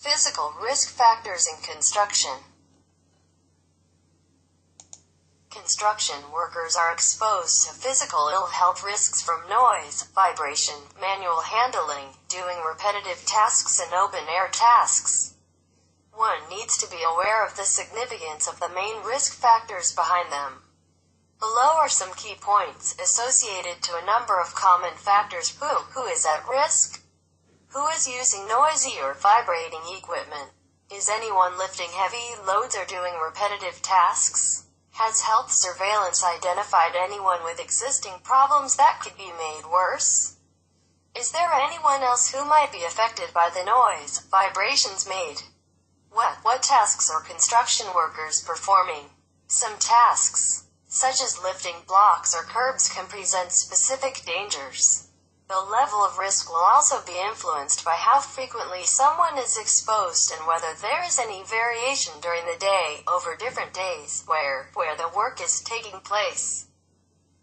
Physical risk factors in construction. Construction workers are exposed to physical ill health risks from noise, vibration, manual handling, doing repetitive tasks and open-air tasks. One needs to be aware of the significance of the main risk factors behind them. Below are some key points associated to a number of common factors. Who is at risk? Who is using noisy or vibrating equipment? Is anyone lifting heavy loads or doing repetitive tasks? Has health surveillance identified anyone with existing problems that could be made worse? Is there anyone else who might be affected by the noise, vibrations made? What tasks are construction workers performing? Some tasks, such as lifting blocks or curbs, can present specific dangers. The level of risk will also be influenced by how frequently someone is exposed and whether there is any variation during the day, over different days, where the work is taking place.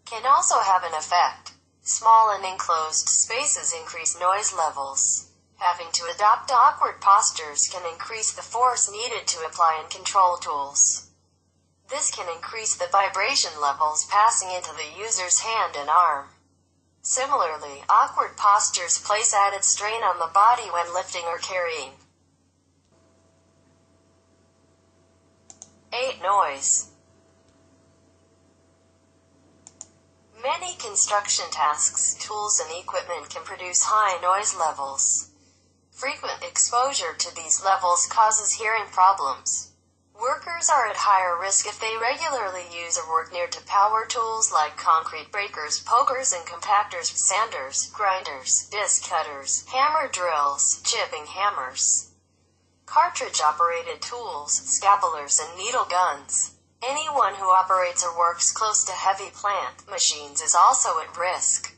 Can also have an effect. Small and enclosed spaces increase noise levels. Having to adopt awkward postures can increase the force needed to apply and control tools. This can increase the vibration levels passing into the user's hand and arm. Similarly, awkward postures place added strain on the body when lifting or carrying. 8. Noise. Many construction tasks, tools and equipment can produce high noise levels. Frequent exposure to these levels causes hearing problems. Workers are at higher risk if they regularly use or work near to power tools like concrete breakers, pokers and compactors, sanders, grinders, disc cutters, hammer drills, chipping hammers, cartridge-operated tools, scalpelers and needle guns. Anyone who operates or works close to heavy plant machines is also at risk.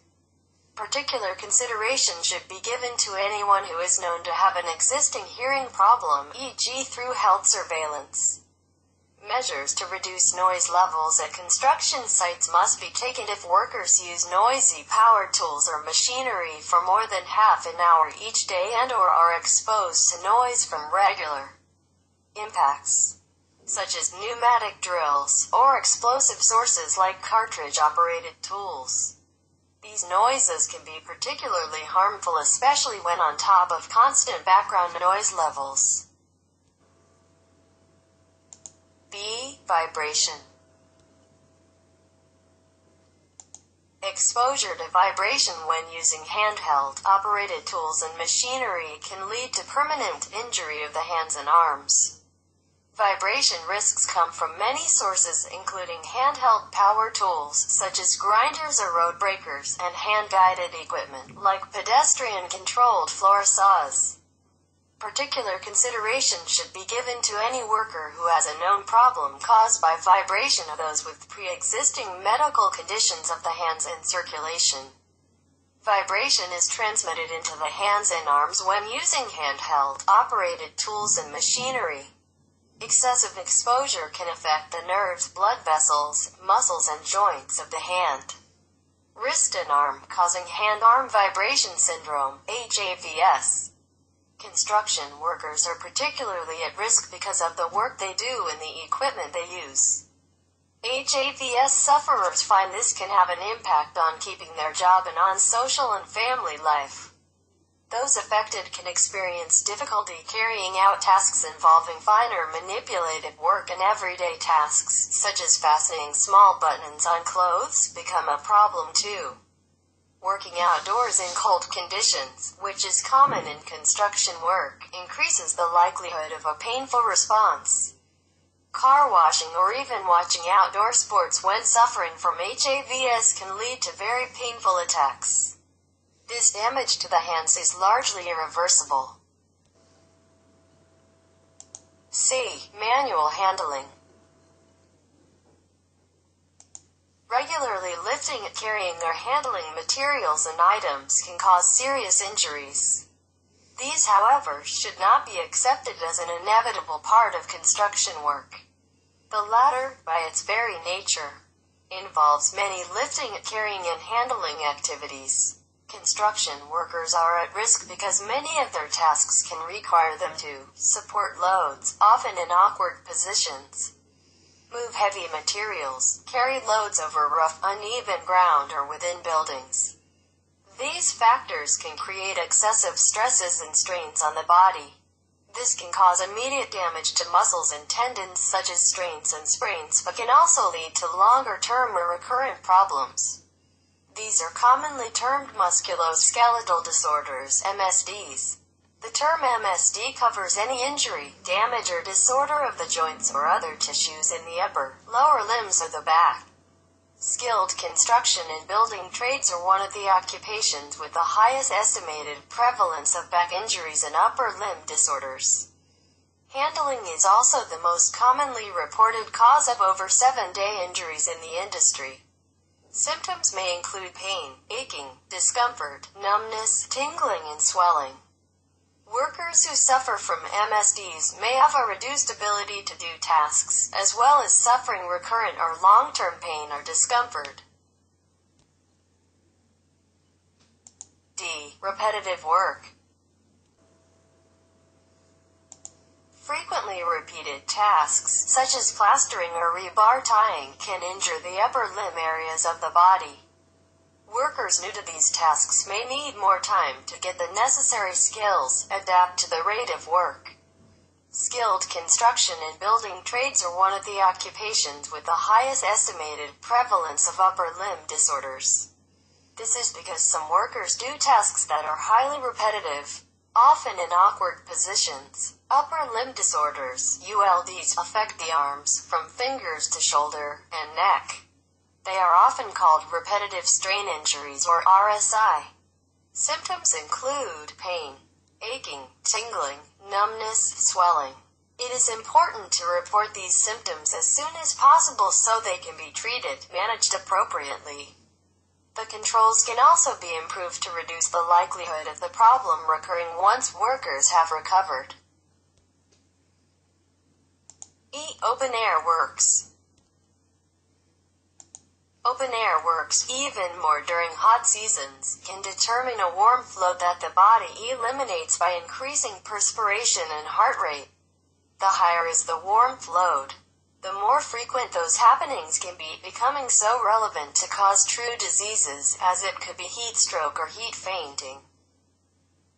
Particular consideration should be given to anyone who is known to have an existing hearing problem, e.g. through health surveillance. Measures to reduce noise levels at construction sites must be taken if workers use noisy power tools or machinery for more than half an hour each day and/or are exposed to noise from regular impacts, such as pneumatic drills, or explosive sources like cartridge-operated tools. These noises can be particularly harmful, especially when on top of constant background noise levels. B. Vibration. Exposure to vibration when using handheld, operated tools and machinery can lead to permanent injury of the hands and arms. Vibration risks come from many sources, including handheld power tools, such as grinders or road breakers, and hand-guided equipment, like pedestrian-controlled floor saws. Particular consideration should be given to any worker who has a known problem caused by vibration or those with pre-existing medical conditions of the hands and circulation. Vibration is transmitted into the hands and arms when using handheld, operated tools and machinery. Excessive exposure can affect the nerves, blood vessels, muscles and joints of the hand, wrist and arm, causing hand-arm vibration syndrome, HAVS. Construction workers are particularly at risk because of the work they do and the equipment they use. HAVS sufferers find this can have an impact on keeping their job and on social and family life. Those affected can experience difficulty carrying out tasks involving finer manipulative work, and everyday tasks, such as fastening small buttons on clothes, become a problem too. Working outdoors in cold conditions, which is common in construction work, increases the likelihood of a painful response. Car washing or even watching outdoor sports when suffering from HAVS can lead to very painful attacks. This damage to the hands is largely irreversible. C. Manual handling. Regularly lifting and carrying or handling materials and items can cause serious injuries. These, however, should not be accepted as an inevitable part of construction work. The latter, by its very nature, involves many lifting, carrying and handling activities. Construction workers are at risk because many of their tasks can require them to support loads, often in awkward positions. Move heavy materials, carry loads over rough, uneven ground or within buildings. These factors can create excessive stresses and strains on the body. This can cause immediate damage to muscles and tendons such as strains and sprains, but can also lead to longer-term or recurrent problems. These are commonly termed musculoskeletal disorders, MSDs. The term MSD covers any injury, damage or disorder of the joints or other tissues in the upper, lower limbs or the back. Skilled construction and building trades are one of the occupations with the highest estimated prevalence of back injuries and upper limb disorders. Handling is also the most commonly reported cause of over 7-day injuries in the industry. Symptoms may include pain, aching, discomfort, numbness, tingling, and swelling. Workers who suffer from MSDs may have a reduced ability to do tasks, as well as suffering recurrent or long-term pain or discomfort. D. Repetitive work. Frequently repeated tasks, such as plastering or rebar tying, can injure the upper limb areas of the body. Workers new to these tasks may need more time to get the necessary skills, adapt to the rate of work. Skilled construction and building trades are one of the occupations with the highest estimated prevalence of upper limb disorders. This is because some workers do tasks that are highly repetitive, often in awkward positions. Upper limb disorders, ULDs, affect the arms, from fingers to shoulder, and neck. They are often called repetitive strain injuries or RSI. Symptoms include pain, aching, tingling, numbness, swelling. It is important to report these symptoms as soon as possible so they can be treated, managed appropriately. The controls can also be improved to reduce the likelihood of the problem recurring once workers have recovered. E. Open air works. Open air works, even more during hot seasons, can determine a warmth load that the body eliminates by increasing perspiration and heart rate. The higher is the warmth load, the more frequent those happenings can be, becoming so relevant to cause true diseases, as it could be heat stroke or heat fainting.